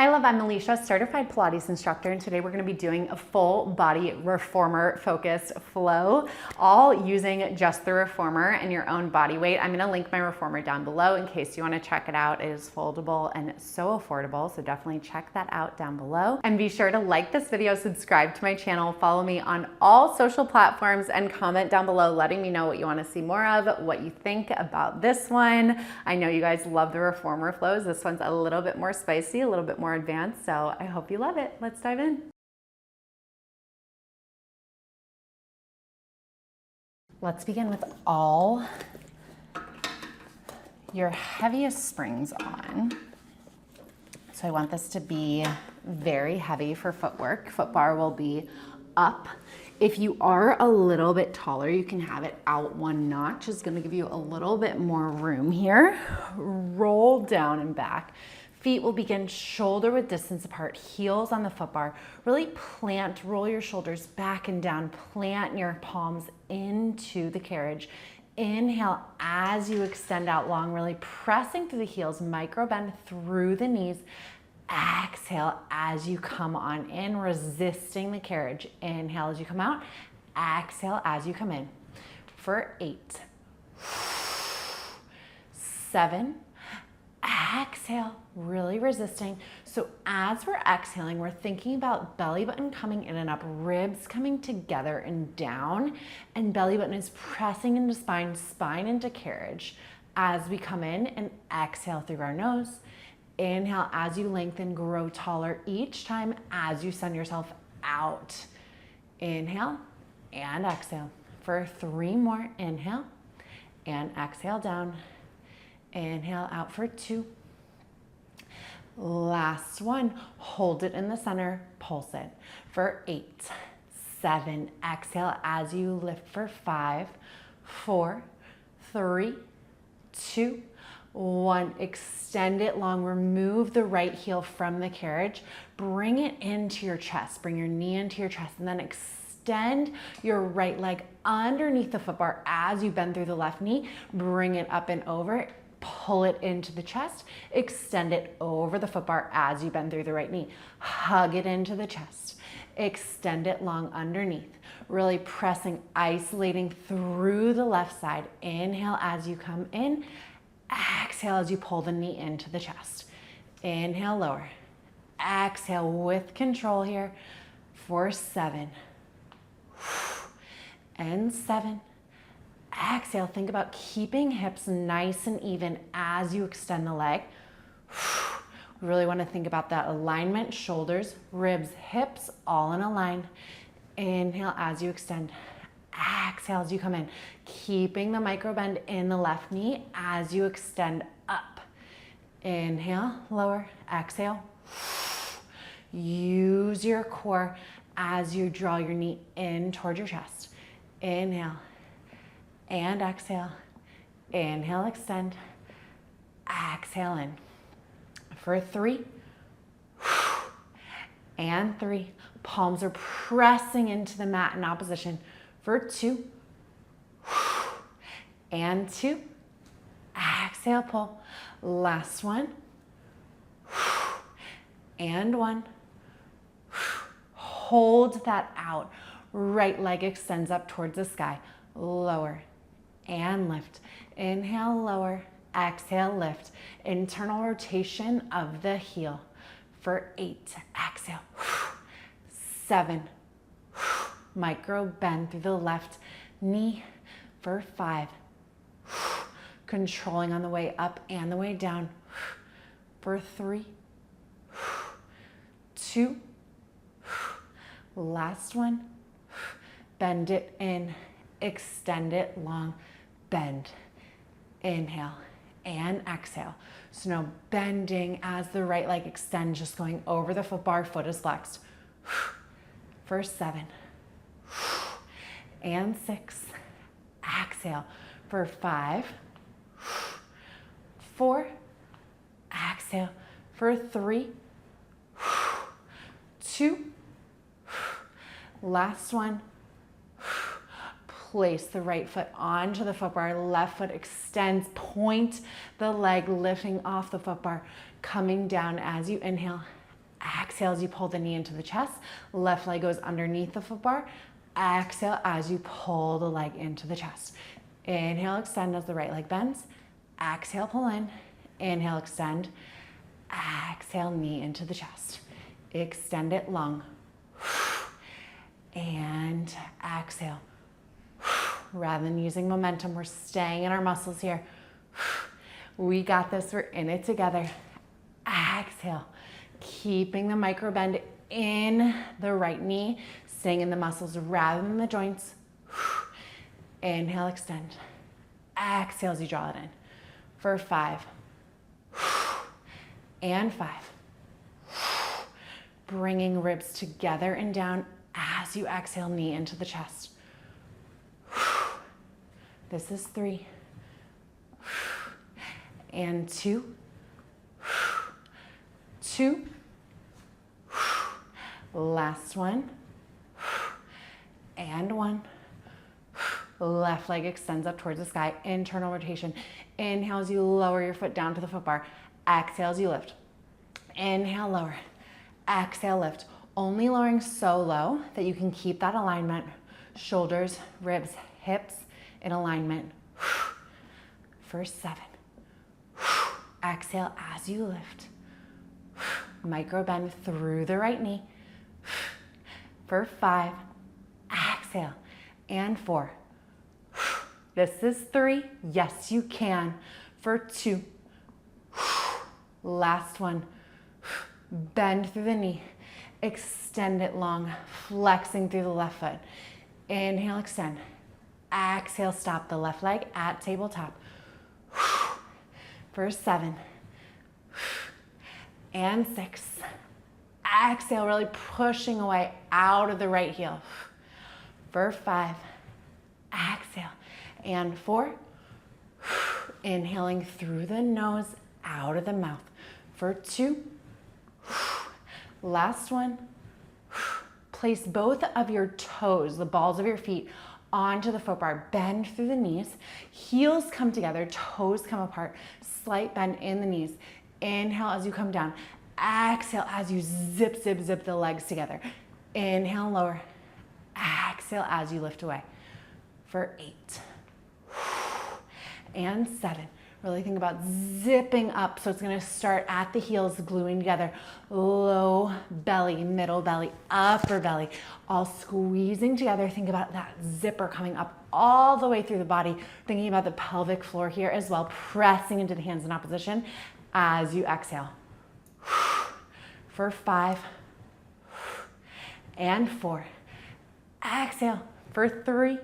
Hi, love. I'm Alicia, certified Pilates instructor, and today we're going to be doing a full body reformer focused flow, all using just the reformer and your own body weight. I'm going to link my reformer down below in case you want to check it out. It is foldable and so affordable, so definitely check that out down below. And be sure to like this video, subscribe to my channel, follow me on all social platforms, and comment down below letting me know what you want to see more of, what you think about this one. I know you guys love the reformer flows. This one's a little bit more spicy, a little bit more advanced, so I hope you love it. Let's dive in. Let's begin with all your heaviest springs on. So I want this to be very heavy for footwork. Foot bar will be up. If you are a little bit taller, you can have it out one notch. It's gonna give you a little bit more room here. Roll down and back. Feet will begin shoulder width distance apart, heels on the foot bar. Really plant, roll your shoulders back and down, plant your palms into the carriage. Inhale as you extend out long, really pressing through the heels, micro bend through the knees. Exhale as you come on in, resisting the carriage. Inhale as you come out, exhale as you come in. For 8, 7, exhale, really resisting. So as we're exhaling, we're thinking about belly button coming in and up, ribs coming together and down, and belly button is pressing into spine, spine into carriage. As we come in and exhale through our nose, inhale as you lengthen, grow taller each time as you send yourself out. Inhale and exhale. For 3 more, inhale and exhale down. Inhale out for 2. Last one, hold it in the center, pulse it. For 8, 7, exhale as you lift for 5, 4, 3, 2, 1. Extend it long, remove the right heel from the carriage, bring it into your chest, bring your knee into your chest, and then extend your right leg underneath the foot bar as you bend through the left knee, bring it up and over, pull it into the chest, extend it over the foot bar as you bend through the right knee, hug it into the chest, extend it long underneath, really pressing, isolating through the left side. Inhale as you come in, exhale as you pull the knee into the chest. Inhale, lower, exhale with control here for 7 and 7. Exhale, think about keeping hips nice and even as you extend the leg. We really want to think about that alignment, shoulders, ribs, hips, all in a line. Inhale as you extend. Exhale as you come in, keeping the micro bend in the left knee as you extend up. Inhale, lower, exhale. Use your core as you draw your knee in toward your chest. Inhale and exhale. Inhale, extend. Exhale in. For 3 and 3. Palms are pressing into the mat in opposition. For 2 and 2. Exhale, pull. Last one. And 1. Hold that out. Right leg extends up towards the sky. Lower and lift. Inhale, lower. Exhale, lift. Internal rotation of the heel. For 8. Exhale. 7. Micro bend through the left knee. For 5. Controlling on the way up and the way down. For 3. 2. Last one. Bend it in. Extend it long. Bend. Inhale and exhale. So now bending as the right leg extends, just going over the foot bar, foot is flexed. For 7 and 6. Exhale. For 5, 4. Exhale. For 3, 2. Last one. Place the right foot onto the foot bar, left foot extends, point the leg lifting off the foot bar, coming down as you inhale, Exhale as you pull the knee into the chest. Left leg goes underneath the foot bar. Exhale as you pull the leg into the chest. Inhale, extend as the right leg bends. Exhale, pull in. Inhale, extend. Exhale, knee into the chest. Extend it long. And exhale. Rather than using momentum, we're staying in our muscles here. We got this, we're in it together. Exhale, keeping the micro bend in the right knee, staying in the muscles rather than the joints. Inhale, extend. Exhale as you draw it in. For 5. And 5. Bringing ribs together and down as you exhale, knee into the chest. This is 3. And 2. 2. Last one. And 1. Left leg extends up towards the sky. Internal rotation. Inhale as you lower your foot down to the foot bar. Exhale as you lift. Inhale, lower. Exhale, lift. Only lowering so low that you can keep that alignment. Shoulders, ribs, hips in alignment. For 7. Exhale as you lift. Micro bend through the right knee. For 5. Exhale. And 4. This is 3. Yes, you can. For 2. Last one. Bend through the knee. Extend it long, flexing through the left foot. Inhale, extend. Exhale, stop the left leg at tabletop. For 7. And 6. Exhale, really pushing away out of the right heel. For 5. Exhale. And 4. Inhaling through the nose, out of the mouth. For 2. Last one. Place both of your toes, the balls of your feet, onto the foot bar. Bend through the knees. Heels come together, toes come apart. Slight bend in the knees. Inhale as you come down. Exhale as you zip, zip, zip the legs together. Inhale, lower. Exhale as you lift away. For 8. And 7. Really think about zipping up. So it's going to start at the heels, gluing together. Low belly, middle belly, upper belly, all squeezing together. Think about that zipper coming up all the way through the body. Thinking about the pelvic floor here as well, pressing into the hands in opposition as you exhale. For 5. And 4. Exhale. For 3.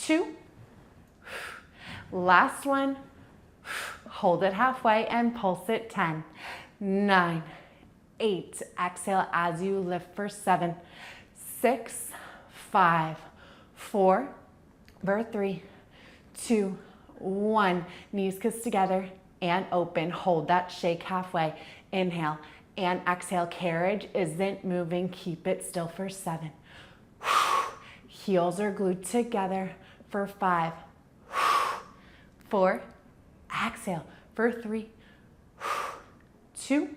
2. Last one. Hold it halfway and pulse it. 10, 9, 8. Exhale as you lift for 7, 6, 5, 4, for 3, 2, 1. Knees kiss together and open. Hold that shake halfway. Inhale and exhale. Carriage isn't moving. Keep it still for 7. Heels are glued together for 5, 4. Exhale for 3, 2.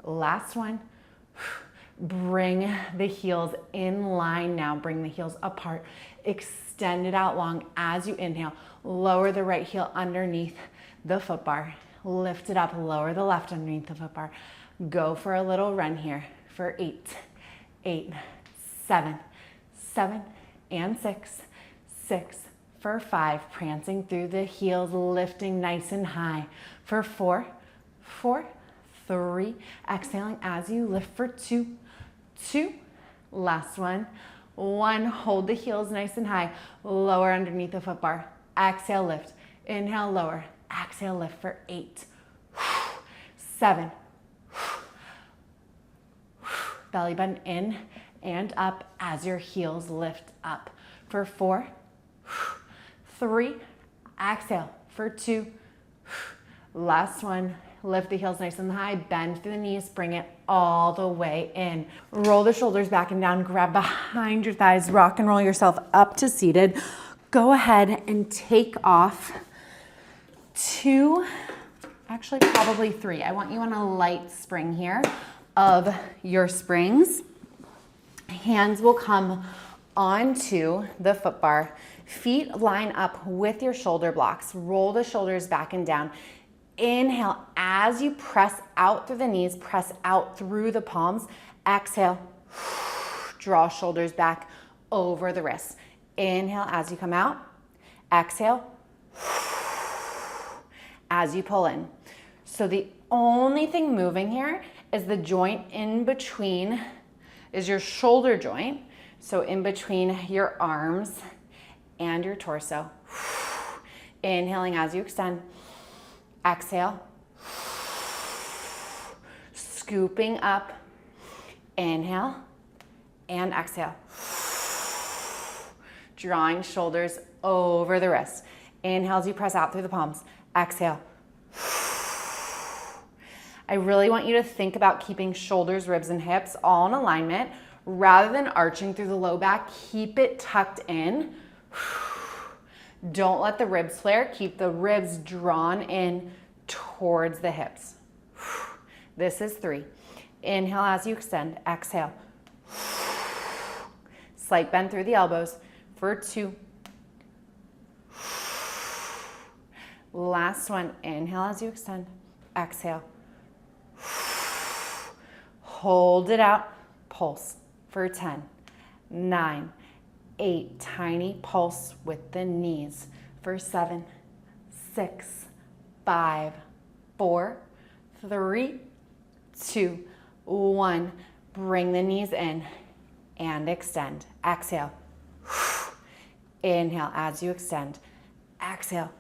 Last one. Bring the heels in line now. Bring the heels apart. Extend it out long as you inhale. Lower the right heel underneath the foot bar. Lift it up. Lower the left underneath the foot bar. Go for a little run here for 8, 8, 7, 7, and 6, 6. For 5, prancing through the heels, lifting nice and high. For 4, 4, 3, exhaling as you lift for 2, 2. Last one. 1, hold the heels nice and high. Lower underneath the foot bar. Exhale, lift. Inhale, lower. Exhale, lift for 8, 7. Belly button in and up as your heels lift up. For 4, 3, exhale. For 2, last one. Lift the heels nice and high, bend through the knees, bring it all the way in. Roll the shoulders back and down, grab behind your thighs, rock and roll yourself up to seated. Go ahead and take off 2 actually probably 3. I want you on a light spring here of your springs. Hands will come onto the foot bar. Feet line up with your shoulder blocks. Roll the shoulders back and down. Inhale as you press out through the knees, press out through the palms. Exhale, draw shoulders back over the wrists. Inhale as you come out. Exhale as you pull in. So the only thing moving here is the joint in between, is your shoulder joint. So in between your arms and your torso. Inhaling as you extend. Exhale. Scooping up. Inhale and exhale. Drawing shoulders over the wrist. Inhale as you press out through the palms. Exhale. I really want you to think about keeping shoulders, ribs, and hips all in alignment rather than arching through the low back. Keep it tucked in. Don't let the ribs flare. Keep the ribs drawn in towards the hips. This is 3. Inhale as you extend. Exhale. Slight bend through the elbows for 2. Last one. Inhale as you extend. Exhale. Hold it out. Pulse for 10, 9, 8. Tiny pulse with the knees for 7, 6, 5, 4, 3, 2, 1. Bring the knees in and extend. Exhale. Inhale as you extend. Exhale.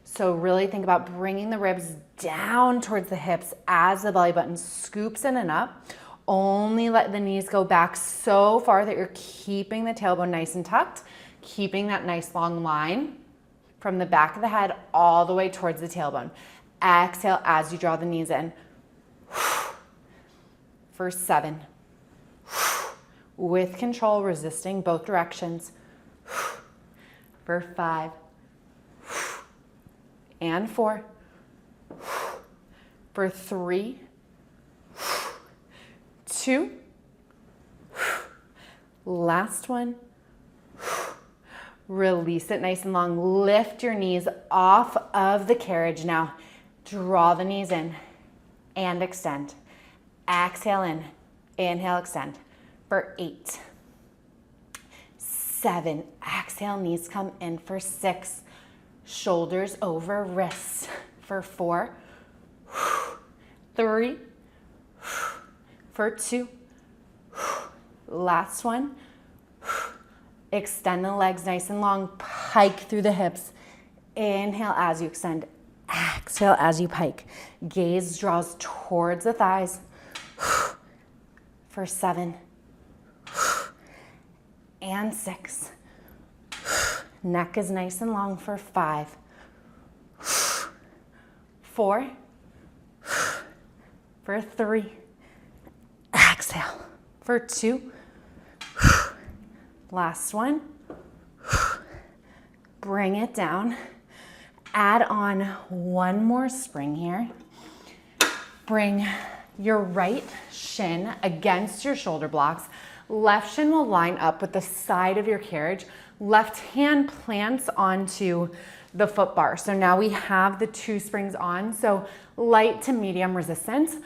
So really think about bringing the ribs down towards the hips as the belly button scoops in and up. Only let the knees go back so far that you're keeping the tailbone nice and tucked, keeping that nice long line from the back of the head all the way towards the tailbone. Exhale as you draw the knees in. For 7. With control, resisting both directions. For 5. And 4. For 3. 2. Last one. Release it nice and long. Lift your knees off of the carriage. Now draw the knees in and extend. Exhale in. Inhale, extend. For 8. 7. Exhale, knees come in for 6. Shoulders over wrists for 4. 3. For 2. Last one. Extend the legs nice and long. Pike through the hips. Inhale as you extend. Exhale as you pike. Gaze draws towards the thighs. For 7. And 6. Neck is nice and long for 5. 4. For 3. Exhale. For 2. Last one. Bring it down. Add on one more spring here. Bring your right shin against your shoulder blocks. Left shin will line up with the side of your carriage. Left hand plants onto the foot bar. So now we have the 2 springs on. So light to medium resistance.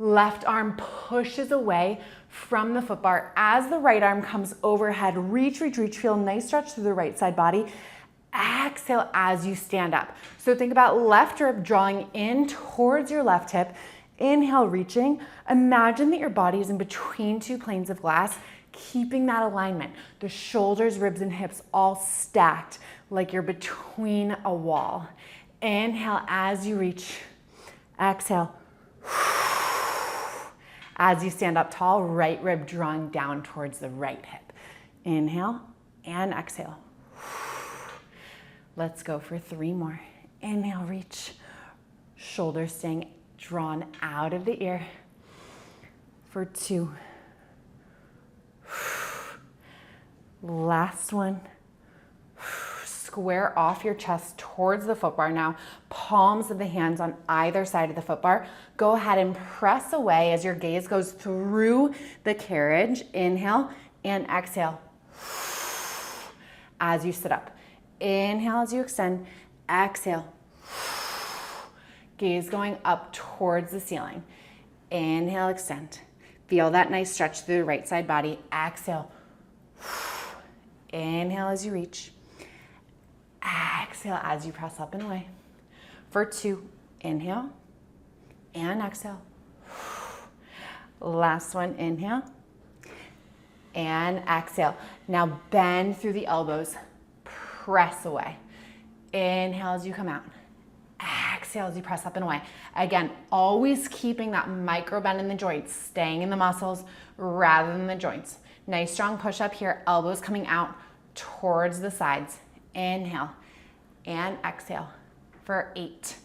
Left arm pushes away from the foot bar. As the right arm comes overhead, reach, reach, reach. Feel a nice stretch through the right side body. Exhale as you stand up. So think about left rib drawing in towards your left hip. Inhale, reaching. Imagine that your body is in between 2 planes of glass, keeping that alignment. The shoulders, ribs, and hips all stacked like you're between a wall. Inhale as you reach. Exhale. As you stand up tall, right rib drawing down towards the right hip. Inhale and exhale. Let's go for 3 more. Inhale, reach. Shoulders staying drawn out of the ear. For 2. Last one. square off your chest towards the foot bar now. Palms of the hands on either side of the foot bar. Go ahead and press away as your gaze goes through the carriage. Inhale and exhale as you sit up. Inhale as you extend. Exhale. Gaze going up towards the ceiling. Inhale, extend. Feel that nice stretch through the right side body. Exhale. Inhale as you reach. Exhale as you press up and away. For 2, inhale and exhale. Last one, inhale and exhale. Now bend through the elbows, press away. Inhale as you come out. Exhale as you press up and away. Again, always keeping that micro bend in the joints, staying in the muscles rather than the joints. Nice strong push up here, elbows coming out towards the sides. Inhale and exhale for 8,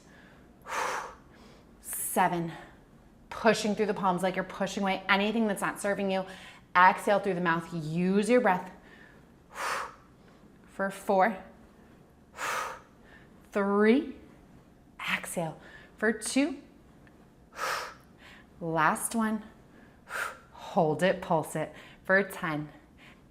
7, pushing through the palms like you're pushing away anything that's not serving you. Exhale through the mouth, use your breath for 4, 3, exhale for 2, last one, hold it, pulse it for 10,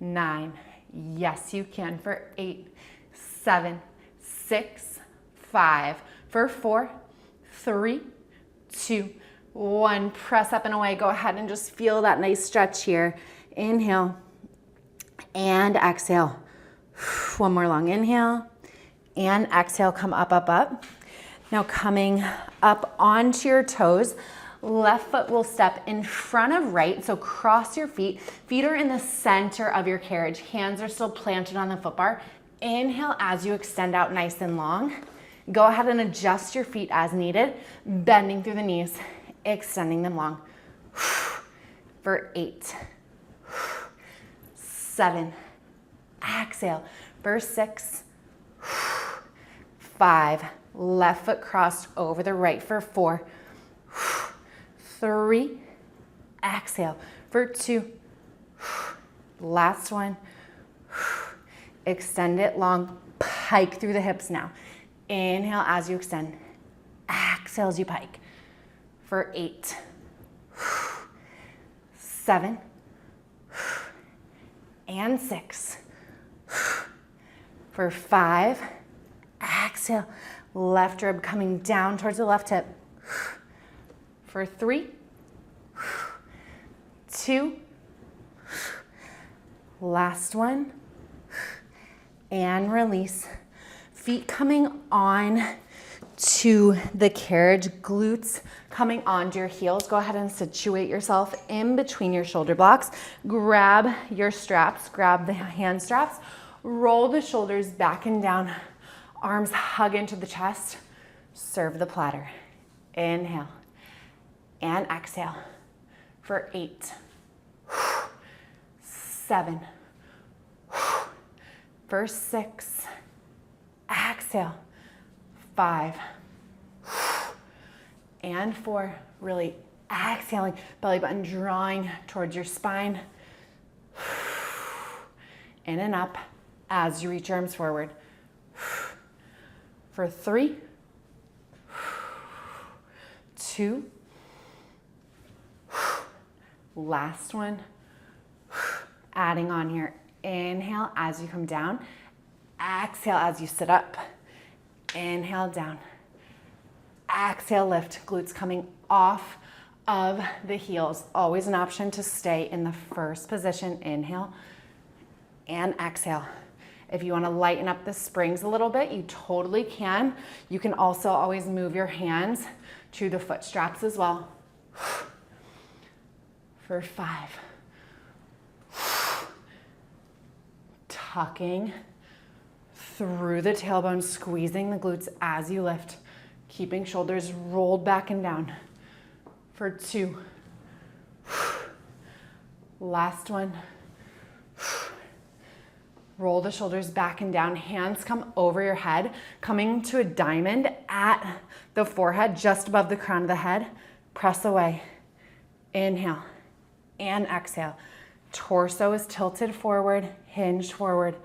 9, yes you can, for 8, 7, 6, 5, for 4, 3, 2, 1, press up and away. Go ahead and just feel that nice stretch here. Inhale and exhale. One more long inhale and exhale, come up, up, up. Now coming up onto your toes, left foot will step in front of right, so cross your feet. Feet are in the center of your carriage. Hands are still planted on the foot bar. Inhale as you extend out nice and long. Go ahead and adjust your feet as needed, bending through the knees, extending them long. For 8, 7, exhale. For 6, 5, left foot crossed over the right for 4, 3, exhale. For 2, last one, extend it long, pike through the hips now. Inhale as you extend, exhale as you pike. For 8, 7, and 6. For 5, exhale, left rib coming down towards the left hip. For 3, 2, last one, and release. Feet coming on to the carriage, glutes coming onto your heels. Go ahead and situate yourself in between your shoulder blocks. Grab your straps, grab the hand straps, roll the shoulders back and down, arms hug into the chest, serve the platter. Inhale and exhale for 8, 7, for 6, exhale, 5, and 4, really exhaling, belly button drawing towards your spine, in and up as you reach your arms forward. For 3, 2, last one, adding on here. Inhale as you come down, exhale as you sit up, inhale down, exhale lift, glutes coming off of the heels. Always an option to stay in the first position. Inhale and exhale. If you want to lighten up the springs a little bit, you totally can. You can also always move your hands to the foot straps as well. For 5. Tucking through the tailbone, squeezing the glutes as you lift, keeping shoulders rolled back and down. For 2. Last one. Roll the shoulders back and down, hands come over your head, coming to a diamond at the forehead, just above the crown of the head. Press away. Inhale and exhale. Torso is tilted forward, hinged forward.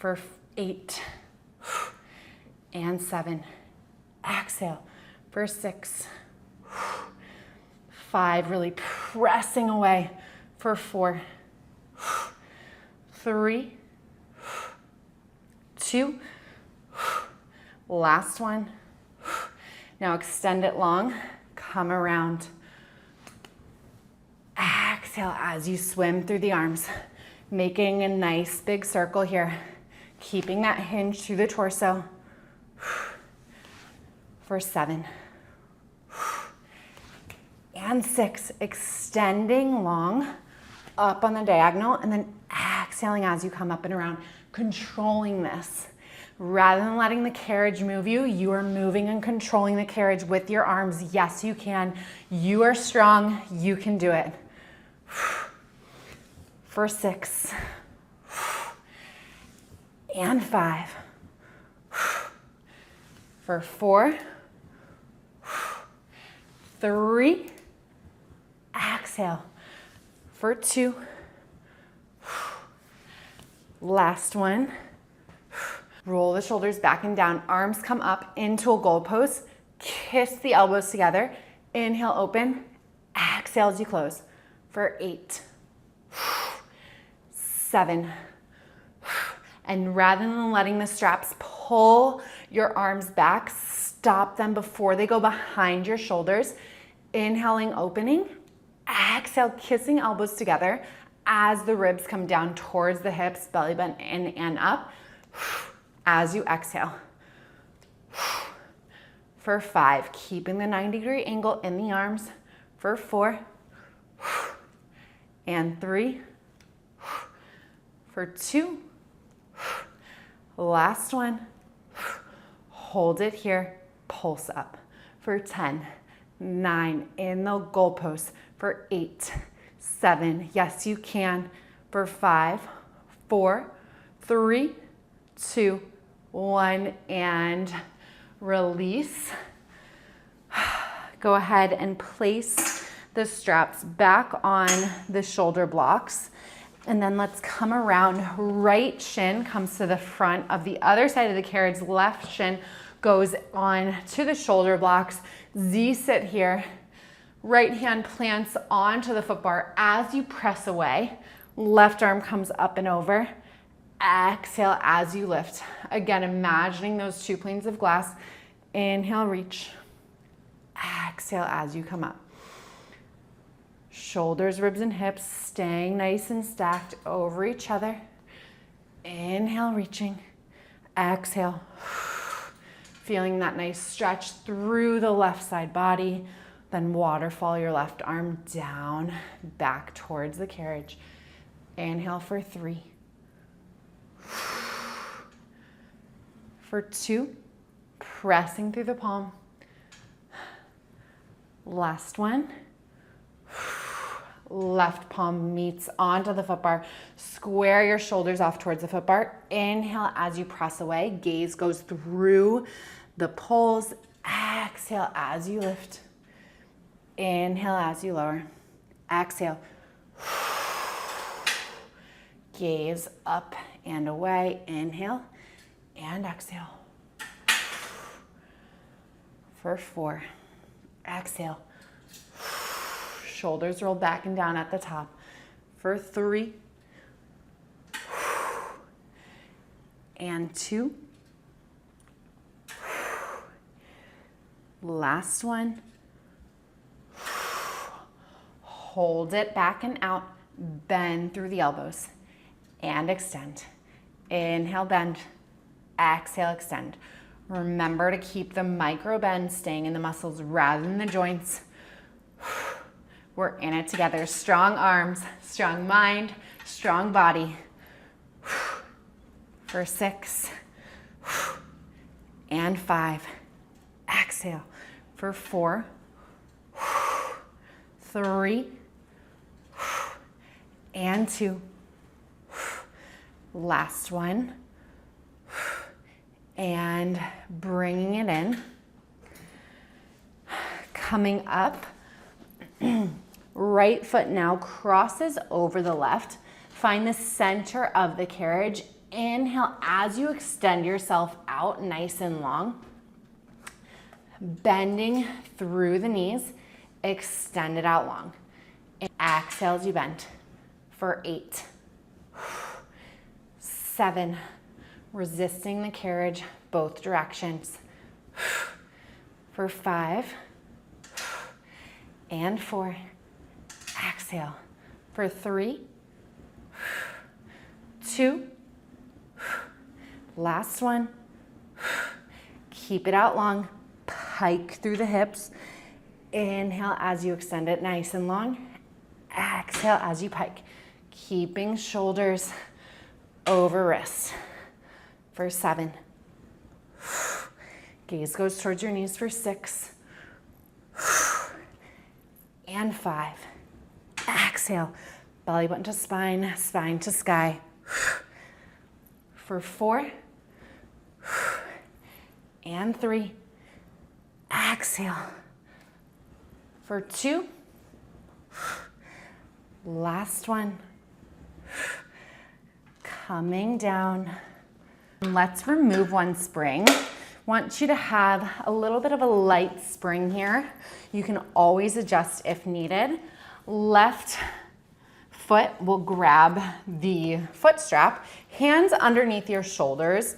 for 8 and 7. Exhale for 6, 5, really pressing away for 4, 3, 2, last one. Now extend it long, come around. Exhale as you swim through the arms, making a nice big circle here, keeping that hinge through the torso. For 7 and 6, extending long up on the diagonal, and then exhaling as you come up and around, controlling this. Rather than letting the carriage move you, you are moving and controlling the carriage with your arms. Yes, you can. You are strong. You can do it. For 6 and 5. For 4, 3, exhale. For 2, last one. Roll the shoulders back and down, arms come up into a goalpost, kiss the elbows together, inhale, open, exhale as you close. For 8, 7, and rather than letting the straps pull your arms back, stop them before they go behind your shoulders. Inhaling, opening. Exhale, kissing elbows together as the ribs come down towards the hips, belly button in and up. As you exhale. For 5, keeping the 90-degree angle in the arms. For 4, and 3, for 2, last one. Hold it here, pulse up. For 10, 9, in the goalpost. For 8, 7, yes you can. For 5, 4, 3, 2, 1, and release. Go ahead and place the straps back on the shoulder blocks. And then let's come around. Right shin comes to the front of the other side of the carriage. Left shin goes on to the shoulder blocks. Z sit here. Right hand plants onto the foot bar. As you press away, left arm comes up and over. Exhale as you lift. Again, imagining those 2 planes of glass. Inhale, reach. Exhale as you come up. Shoulders, ribs, and hips staying nice and stacked over each other. Inhale, reaching. Exhale. Feeling that nice stretch through the left side body. Then waterfall your left arm down, back towards the carriage. Inhale for 3. For 2, pressing through the palm. Last one. Left palm meets onto the foot bar. Square your shoulders off towards the foot bar. Inhale as you press away. Gaze goes through the poles. Exhale as you lift. Inhale as you lower. Exhale. Gaze up and away. Inhale and exhale. For 4, exhale. Shoulders roll back and down at the top. For 3, and 2. Last one. Hold it back and out. Bend through the elbows and extend. Inhale, bend. Exhale, extend. Remember to keep the micro bend staying in the muscles rather than the joints. We're in it together. Strong arms, strong mind, strong body. For 6 and 5. Exhale. For 4, 3 and 2. Last one. And bringing it in. Coming up. Right foot now crosses over the left. Find the center of the carriage. Inhale as you extend yourself out nice and long. Bending through the knees, extend it out long. And exhale as you bend for 8, 7, resisting the carriage both directions, for 5 and 4. Exhale for 3, 2, last one. Keep it out long. Pike through the hips. Inhale as you extend it nice and long. Exhale as you pike. Keeping shoulders over wrists. For 7. Gaze goes towards your knees for 6. And 5. Exhale. Belly button to spine, spine to sky. For 4. And 3. Exhale. For 2. Last one. Coming down. Let's remove one spring. Want you to have a little bit of a light spring here. You can always adjust if needed. Left foot will grab the foot strap, hands underneath your shoulders,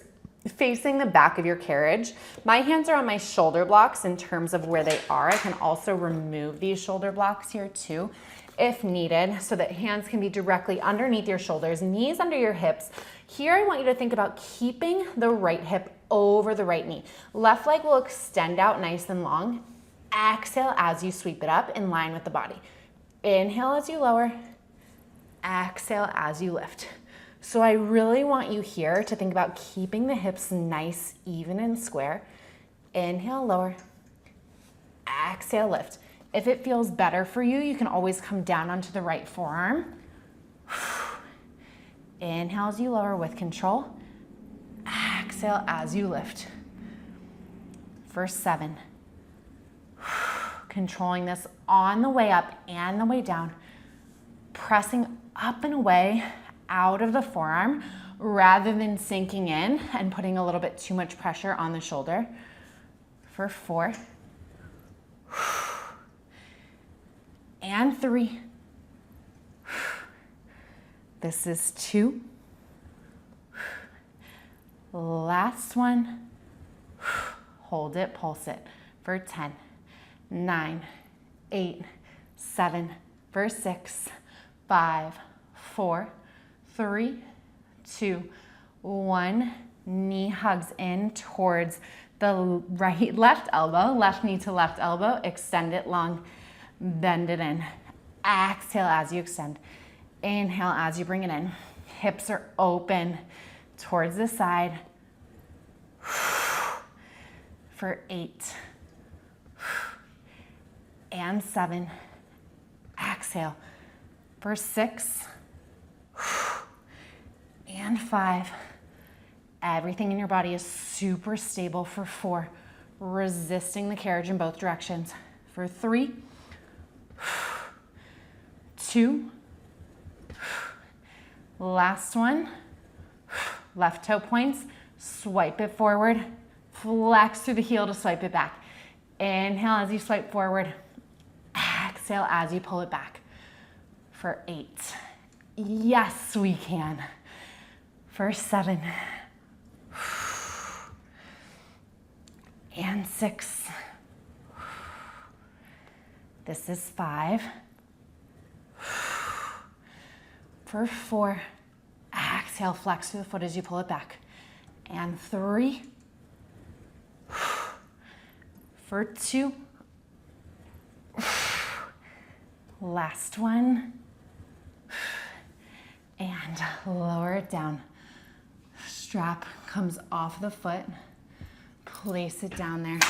facing the back of your carriage. My hands are on my shoulder blocks in terms of where they are. I can also remove these shoulder blocks here too if needed, so that hands can be directly underneath your shoulders, knees under your hips. Here I want you to think about keeping the right hip over the right knee. Left leg will extend out nice and long. Exhale as you sweep it up in line with the body. Inhale as you lower. Exhale as you lift. So I really want you here to think about keeping the hips nice, even and square. Inhale, lower. Exhale, lift. If it feels better for you, you can always come down onto the right forearm. Inhale as you lower with control. Exhale as you lift. For 7. Controlling this on the way up and the way down. Pressing up and away out of the forearm rather than sinking in and putting a little bit too much pressure on the shoulder. For 4. And 3. This is 2. Last one. Hold it, pulse it for 10, 9, 8, 7, for 6, 5, 4, 3, 2, 1. Knee hugs in towards the left elbow, left knee to left elbow. Extend it long, bend it in. Exhale as you extend. Inhale as you bring it in. Hips are open towards the side. For 8 and 7. Exhale. For 6 and 5. Everything in your body is super stable. For 4. Resisting the carriage in both directions. For 3. 2. Last one. Left toe points. Swipe it forward. Flex through the heel to swipe it back. Inhale as you swipe forward. Exhale as you pull it back. For 8. Yes, we can. For 7. And 6. This is 5. For 4. Exhale, flex through the foot as you pull it back. And 3. For 2. Last one. And lower it down. Strap comes off the foot. Place it down there.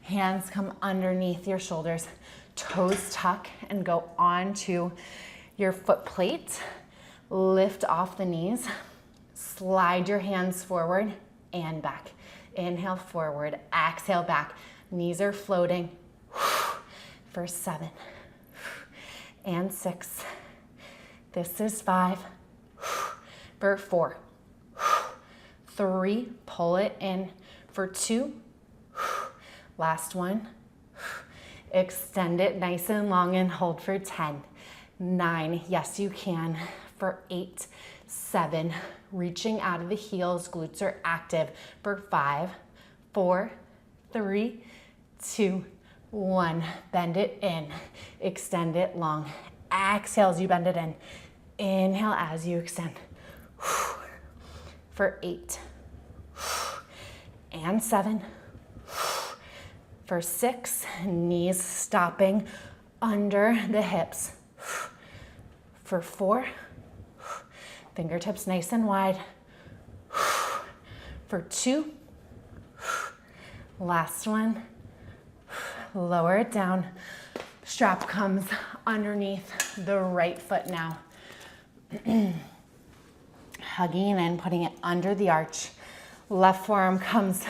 Hands come underneath your shoulders. Toes tuck and go onto your foot plate. Lift off the knees. Slide your hands forward and back. Inhale forward, exhale back. Knees are floating. For 7 and 6. This is 5. For 4. 3, pull it in for 2, last one, extend it nice and long and hold for 10, 9, yes you can, for 8, 7, reaching out of the heels, glutes are active, for 5, 4, 3, 2, 1, bend it in, extend it long, exhale as you bend it in, inhale as you extend, for 8, and 7, for 6, knees stopping under the hips, for 4, fingertips nice and wide, for 2, last one, lower it down, strap comes underneath the right foot now, hugging in, putting it under the arch, left forearm comes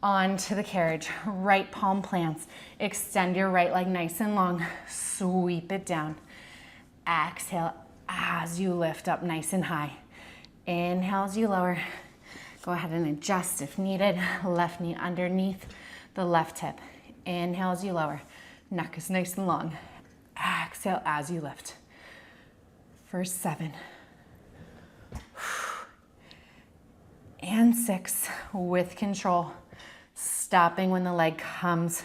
onto the carriage, right palm plants, extend your right leg nice and long, sweep it down, exhale as you lift up nice and high, inhale as you lower, go ahead and adjust if needed, left knee underneath the left hip, inhale as you lower, neck is nice and long, exhale as you lift, for 7, and 6, with control, stopping when the leg comes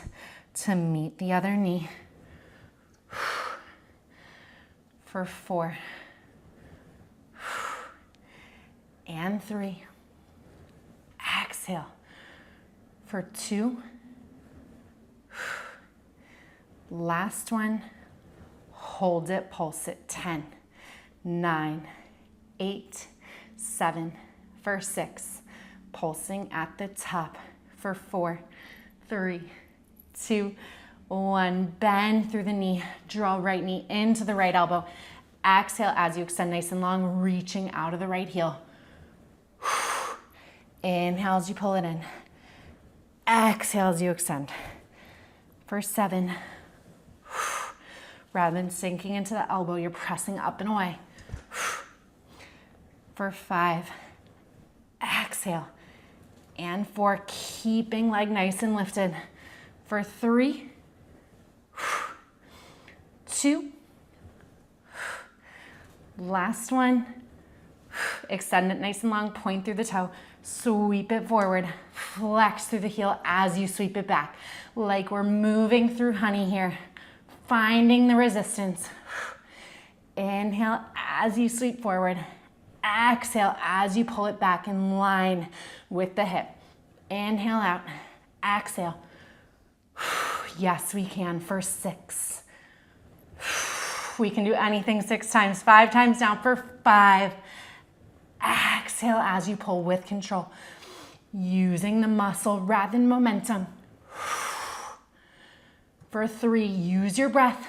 to meet the other knee, for 4, and 3, exhale, for 2, last one, hold it, pulse it, 10, 9, 8, 7, for 6, pulsing at the top, for 4, 3, 2, 1, bend through the knee, draw right knee into the right elbow, exhale as you extend nice and long, reaching out of the right heel, inhale as you pull it in, exhale as you extend, for 7, rather than sinking into the elbow, you're pressing up and away, for 5, exhale, and 4, keeping leg nice and lifted, for 3, 2, last one, extend it nice and long, point through the toe, sweep it forward, flex through the heel as you sweep it back, like we're moving through honey here, finding the resistance, inhale as you sweep forward, exhale as you pull it back in line with the hip. Inhale out, exhale. Yes, we can for 6. We can do anything 6 times, 5 times down for 5. Exhale as you pull with control, using the muscle rather than momentum. For 3, use your breath.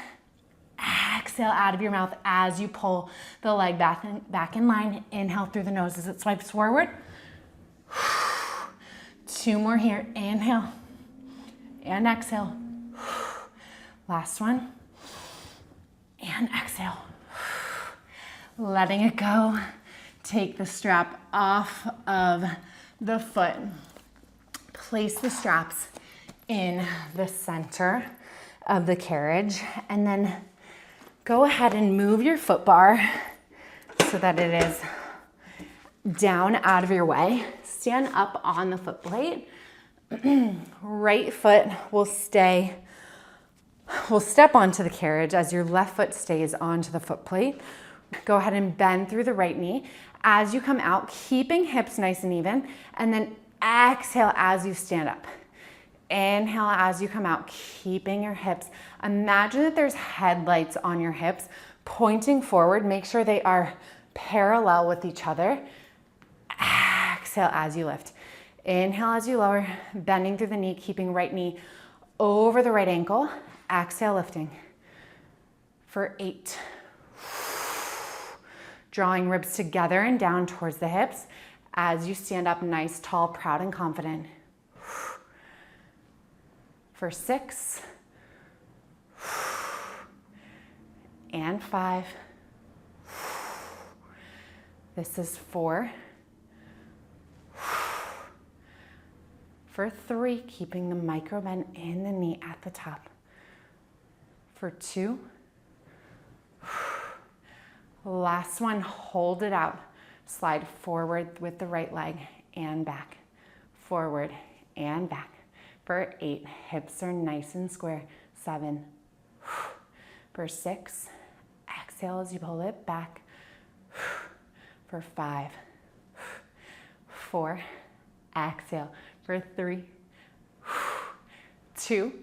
Exhale out of your mouth as you pull the leg back in line. Inhale through the nose as it swipes forward. 2 more here. Inhale and exhale. Last one. And exhale. Letting it go. Take the strap off of the foot. Place the straps in the center of the carriage, and then go ahead and move your foot bar so that it is down out of your way. Stand up on the foot plate. Right foot will step onto the carriage as your left foot stays onto the foot plate. Go ahead and bend through the right knee as you come out, keeping hips nice and even, and then exhale as you stand up. Inhale as you come out, keeping your hips. Imagine that there's headlights on your hips pointing forward. Make sure they are parallel with each other. Exhale as you lift. Inhale as you lower, bending through the knee, keeping right knee over the right ankle. Exhale, lifting. For 8. Drawing ribs together and down towards the hips as you stand up nice, tall, proud, and confident. For 6. And 5. This is 4. For 3, keeping the micro bend in the knee at the top. For 2. Last one, hold it out. Slide forward with the right leg and back. Forward and back. For 8, hips are nice and square. 7. For 6, exhale as you pull it back. For 5. 4, exhale. For 3, 2,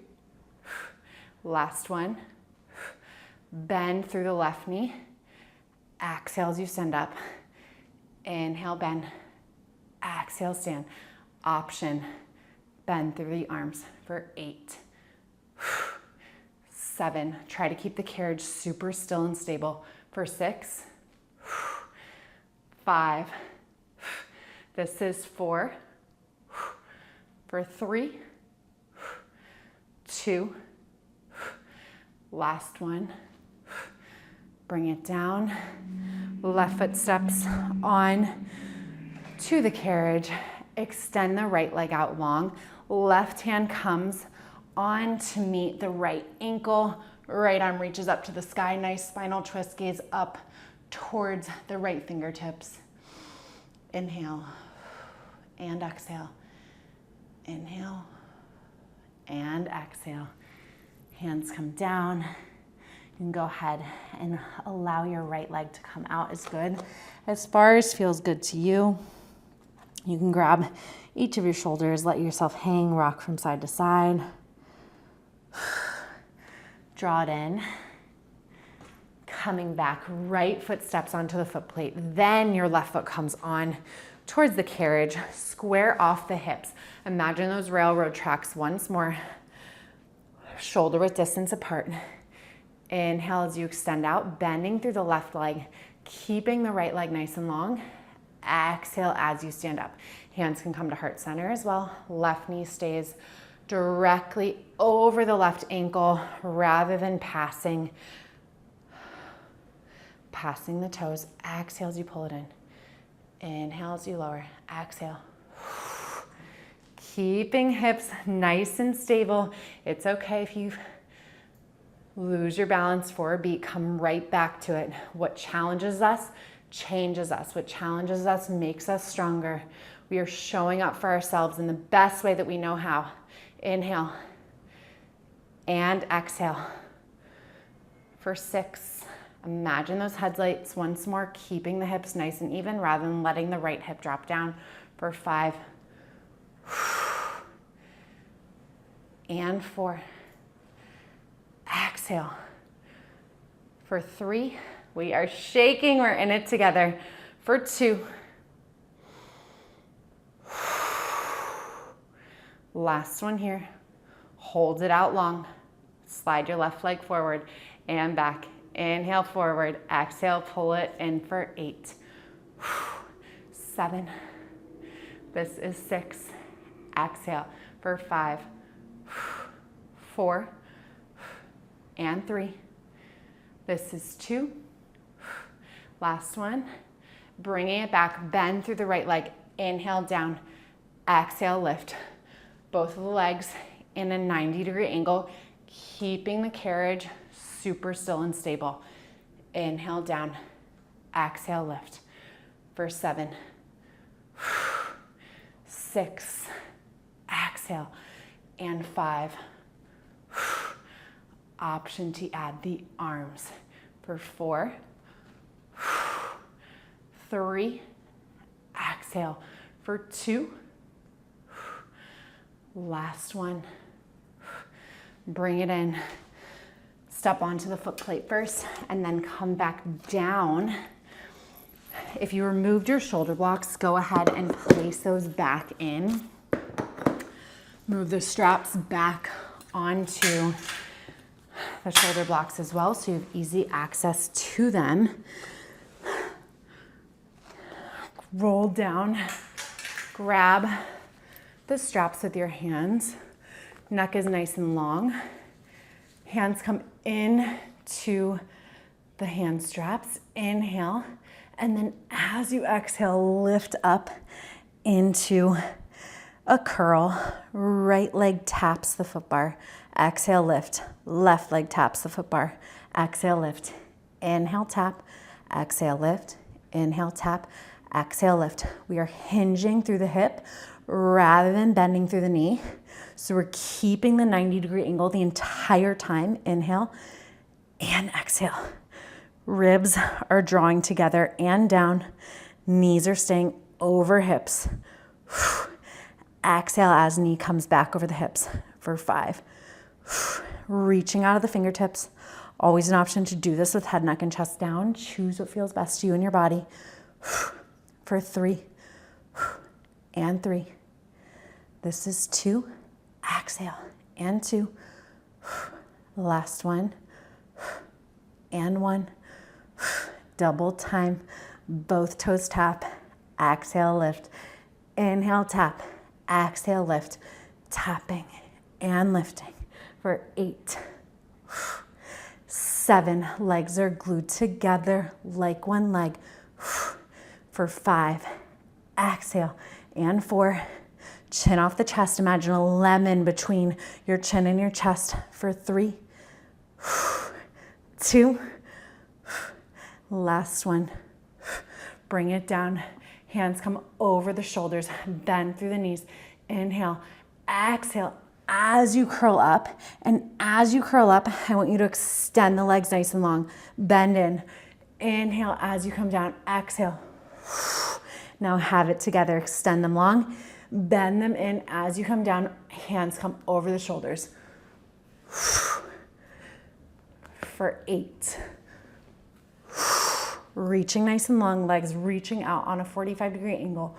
last one. Bend through the left knee. Exhale as you stand up. Inhale, bend. Exhale, stand. Option, bend through the arms. For 8, 7, try to keep the carriage super still and stable. For 6, 5, this is 4, for 3, 2, last one, bring it down, left foot steps on to the carriage, extend the right leg out long, left hand comes on to meet the right ankle, right arm reaches up to the sky, nice spinal twist, gaze up towards the right fingertips. Inhale and exhale. Inhale and exhale. Hands come down. You can go ahead and allow your right leg to come out as far as feels good to you. You can grab each of your shoulders, let yourself hang, rock from side to side. Draw it in. Coming back, right foot steps onto the foot plate. Then your left foot comes on towards the carriage. Square off the hips. Imagine those railroad tracks once more. Shoulder width distance apart. Inhale as you extend out, bending through the left leg, keeping the right leg nice and long. Exhale as you stand up. Hands can come to heart center as well. Left knee stays directly over the left ankle rather than passing the toes. Exhale as you pull it in. Inhale as you lower. Exhale. Keeping hips nice and stable. It's okay if you lose your balance for a beat. Come right back to it. What challenges us changes us. What challenges us makes us stronger. We are showing up for ourselves in the best way that we know how. Inhale and exhale. For 6, imagine those headlights once more, keeping the hips nice and even rather than letting the right hip drop down. For 5 and 4. Exhale. For 3, we are shaking, we're in it together. For 2. Last one here. Hold it out long. Slide your left leg forward and back. Inhale forward. Exhale, pull it in for 8. 7. This is 6. Exhale for 5. 4. And 3. This is 2. Last one. Bringing it back. Bend through the right leg. Inhale down. Exhale, lift. Both of the legs in a 90-degree angle, keeping the carriage super still and stable. Inhale down, exhale, lift. For 7, 6, exhale, and 5. Option to add the arms. For 4, 3, exhale. For 2, last one. Bring it in. Step onto the foot plate first and then come back down. If you removed your shoulder blocks, go ahead and place those back in. Move the straps back onto the shoulder blocks as well so you have easy access to them. Roll down, grab the straps with your hands. Neck is nice and long. Hands come in to the hand straps. Inhale. And then as you exhale, lift up into a curl. Right leg taps the foot bar. Exhale, lift. Left leg taps the foot bar. Exhale, lift. Inhale, tap. Exhale, lift. Inhale, tap. Exhale, lift. We are hinging through the hip rather than bending through the knee. So we're keeping the 90-degree angle the entire time. Inhale and exhale. Ribs are drawing together and down. Knees are staying over hips. Exhale as knee comes back over the hips for 5. Reaching out of the fingertips. Always an option to do this with head, neck, and chest down. Choose what feels best to you and your body. For 3 and 3. This is 2. Exhale and 2. Last one and 1. Double time. Both toes tap. Exhale, lift. Inhale, tap. Exhale, lift. Tapping and lifting for 8. 7. Legs are glued together like one leg. For 5. Exhale. And 4. Chin off the chest. Imagine a lemon between your chin and your chest for 3. 2. Last one. Bring it down. Hands come over the shoulders. Bend through the knees. Inhale. Exhale. As you curl up, and as you curl up, I want you to extend the legs nice and long. Bend in. Inhale as you come down. Exhale. Now have it together. Extend them long. Bend them in as you come down. Hands come over the shoulders. For 8. Reaching nice and long, legs reaching out on a 45-degree angle.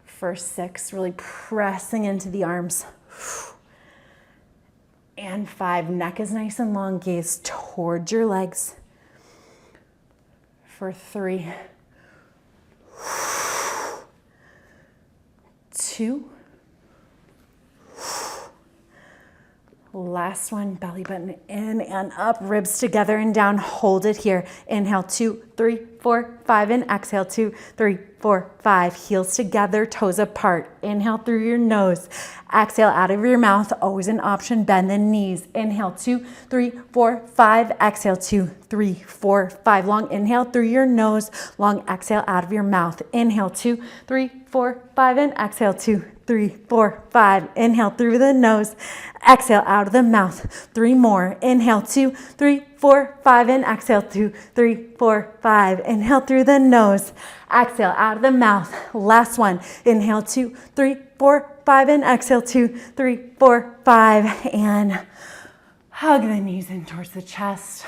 For 6, really pressing into the arms. And 5, neck is nice and long, gaze towards your legs. For 3, 2, last one, belly button in and up, ribs together and down. Hold it here. Inhale, 2, 3, 4, 5, and exhale, 2, 3, 4, 5. Heels together, toes apart. Inhale through your nose. Exhale out of your mouth. Always an option. Bend the knees. Inhale, 2, 3, 4, 5. Exhale, 2, 3, 4, 5. Long inhale through your nose. Long exhale out of your mouth. Inhale, 2, 3, 4, 5, and exhale, 2, 3, 4, 5. Inhale through the nose. Exhale out of the mouth. 3 more. Inhale, 2, 3, 4, 5, and exhale, 2, 3, 4, 5. Inhale through the nose. Exhale out of the mouth. Last one. Inhale, 2, 3, 4, 5, and exhale, 2, 3, 4, 5. And hug the knees in towards the chest.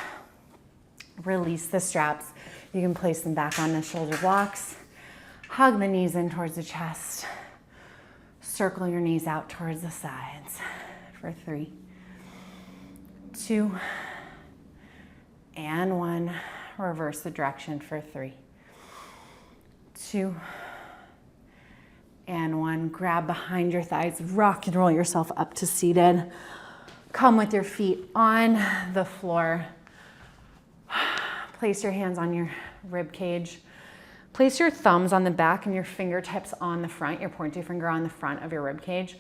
Release the straps. You can place them back on the shoulder blocks. Hug the knees in towards the chest. Circle your knees out towards the sides for 3, 2, and 1. Reverse the direction for 3, 2, and 1. Grab behind your thighs. Rock and roll yourself up to seated. Come with your feet on the floor. Place your hands on your rib cage. Place your thumbs on the back and your fingertips on the front, your pointy finger on the front of your rib cage.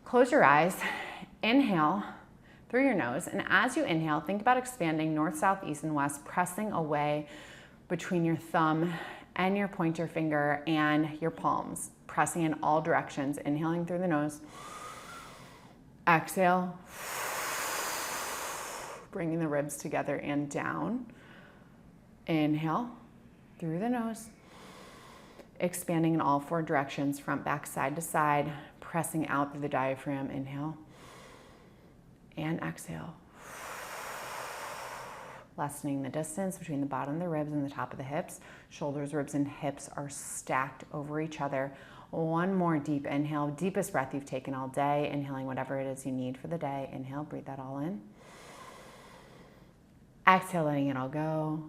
Close your eyes. Inhale through your nose. And as you inhale, think about expanding north, south, east, and west, pressing away between your thumb and your pointer finger and your palms, pressing in all directions. Inhaling through the nose. Exhale. Bringing the ribs together and down. Inhale through the nose. Expanding in all 4 directions, front, back, side to side, pressing out through the diaphragm. Inhale and exhale. Lessening the distance between the bottom of the ribs and the top of the hips. Shoulders, ribs, and hips are stacked over each other. 1 more deep inhale, deepest breath you've taken all day. Inhaling whatever it is you need for the day. Inhale, breathe that all in. Exhale, letting it all go.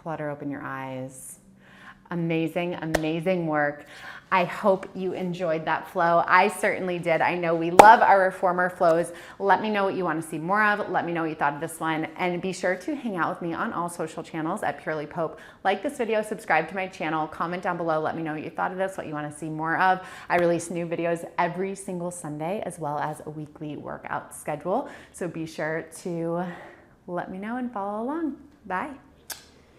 Flutter open your eyes. Amazing, amazing work. I hope you enjoyed that flow. I certainly did. I know we love our reformer flows. Let me know what you want to see more of. Let me know what you thought of this one. And be sure to hang out with me on all social channels at PurelyPope. Like this video, subscribe to my channel, comment down below. Let me know what you thought of this, what you want to see more of. I release new videos every single Sunday, as well as a weekly workout schedule. So be sure to let me know and follow along. Bye.